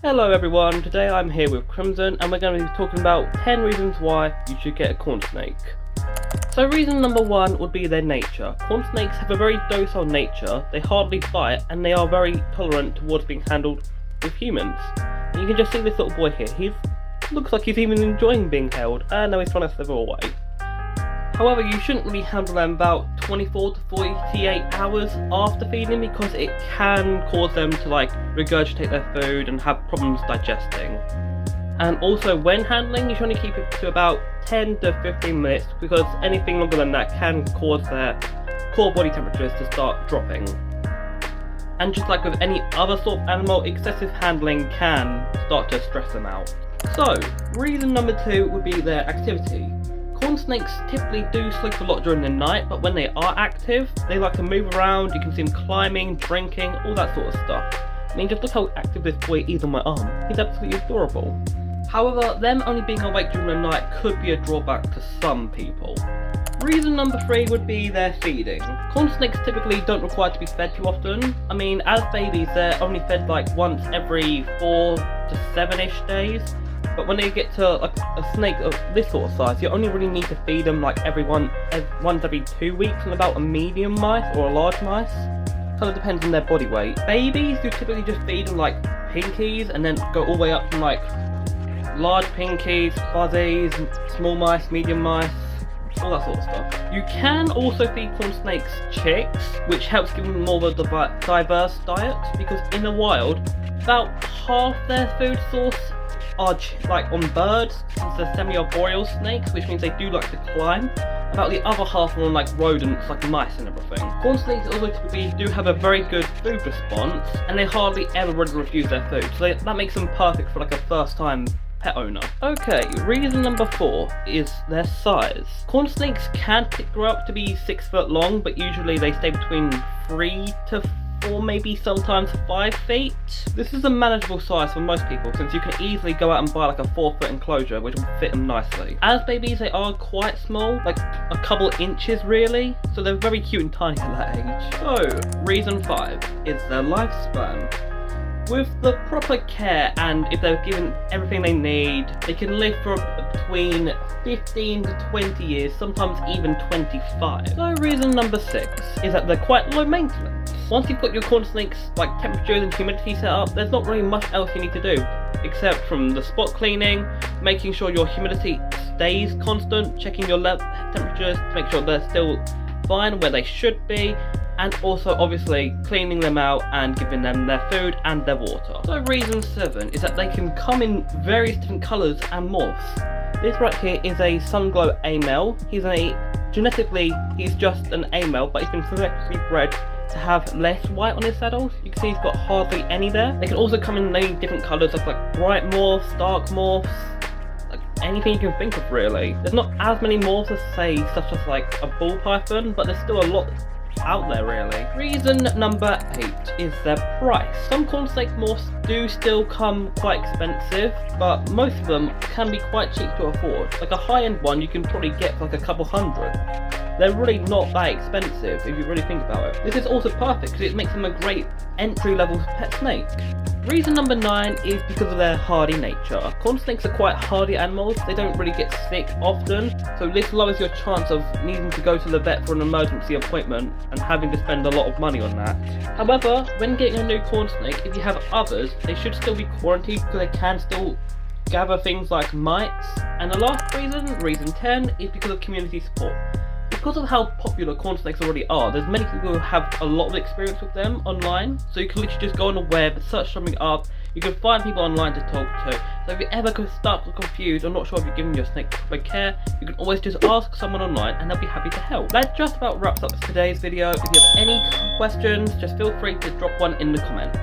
Hello everyone, today I'm here with Crimson and we're going to be talking about 10 reasons why you should get a corn snake. So reason number 1 would be their nature. Corn snakes have a very docile nature, they hardly bite and they are very tolerant towards being handled with humans. And you can just see this little boy here, he looks like he's even enjoying being held, and now he's trying to slither away. However, you shouldn't really handle them about 24 to 48 hours after feeding because it can cause them to regurgitate their food and have problems digesting. And also when handling, you should only keep it to about 10 to 15 minutes because anything longer than that can cause their core body temperatures to start dropping. And just like with any other sort of animal, excessive handling can start to stress them out. So, reason number 2 would be their activity. Corn snakes typically do sleep a lot during the night, but when they are active, they like to move around. You can see them climbing, drinking, all that sort of stuff. I mean, just look how active this boy is on my arm. He's absolutely adorable. However, them only being awake during the night could be a drawback to some people. Reason number 3 would be their feeding. Corn snakes typically don't require to be fed too often. I mean, as babies, they're only fed once every 4 to 7-ish days. But when they get to a snake of this sort of size, you only really need to feed them once every 2 weeks on about a medium mice or a large mice. Kind of depends on their body weight. Babies, you typically just feed them pinkies and then go all the way up from large pinkies, fuzzies, small mice, medium mice, all that sort of stuff. You can also feed corn snakes chicks, which helps give them more of a diverse diet because in the wild, about half their food source are on birds, since they're semi-arboreal snakes, which means they do like to climb. About the other half are on rodents, like mice and everything. Corn snakes also typically do have a very good food response, and they hardly ever really refuse their food, so that makes them perfect for a first-time pet owner. Okay, reason number 4 is their size. Corn snakes can grow up to be 6 foot long, but usually they stay between 3 to 4, maybe sometimes 5 feet. This is a manageable size for most people since you can easily go out and buy a 4-foot enclosure which will fit them nicely. As babies they are quite small, a couple inches really, so they're very cute and tiny at that age. So, reason 5 is their lifespan. With the proper care and if they're given everything they need, they can live for between 15 to 20 years, sometimes even 25. So reason number 6 is that they're quite low maintenance. Once you've got your corn snakes temperatures and humidity set up, there's not really much else you need to do, except from the spot cleaning, making sure your humidity stays constant, checking your temperatures to make sure they're still fine where they should be, and also obviously cleaning them out and giving them their food and their water. So reason 7 is that they can come in various different colours and morphs. This right here is a Sunglow A male. Genetically he's just an A male, but he's been selectively bred to have less white on his saddles. You can see he's got hardly any there. They can also come in many different colours like bright morphs, dark morphs, anything you can think of really. There's not as many morphs as say such as a ball python, but there's still a lot out there really. Reason number 8 is their price. Some corn snake morphs do still come quite expensive, but most of them can be quite cheap to afford. A high-end one you can probably get for a couple hundred. They're really not that expensive if you really think about it. This is also perfect because it makes them a great entry-level pet snake. Reason number 9 is because of their hardy nature. Corn snakes are quite hardy animals, they don't really get sick often, so this lowers your chance of needing to go to the vet for an emergency appointment and having to spend a lot of money on that. However, when getting a new corn snake, if you have others, they should still be quarantined because they can still gather things like mites. And the last reason 10, is because of community support. Because of how popular corn snakes already are, there's many people who have a lot of experience with them online, so you can literally just go on the web, search something up, you can find people online to talk to. So if you ever start confused or not sure if you're giving your snake proper care, you can always just ask someone online and they'll be happy to help. That just about wraps up today's video. If you have any questions, just feel free to drop one in the comments.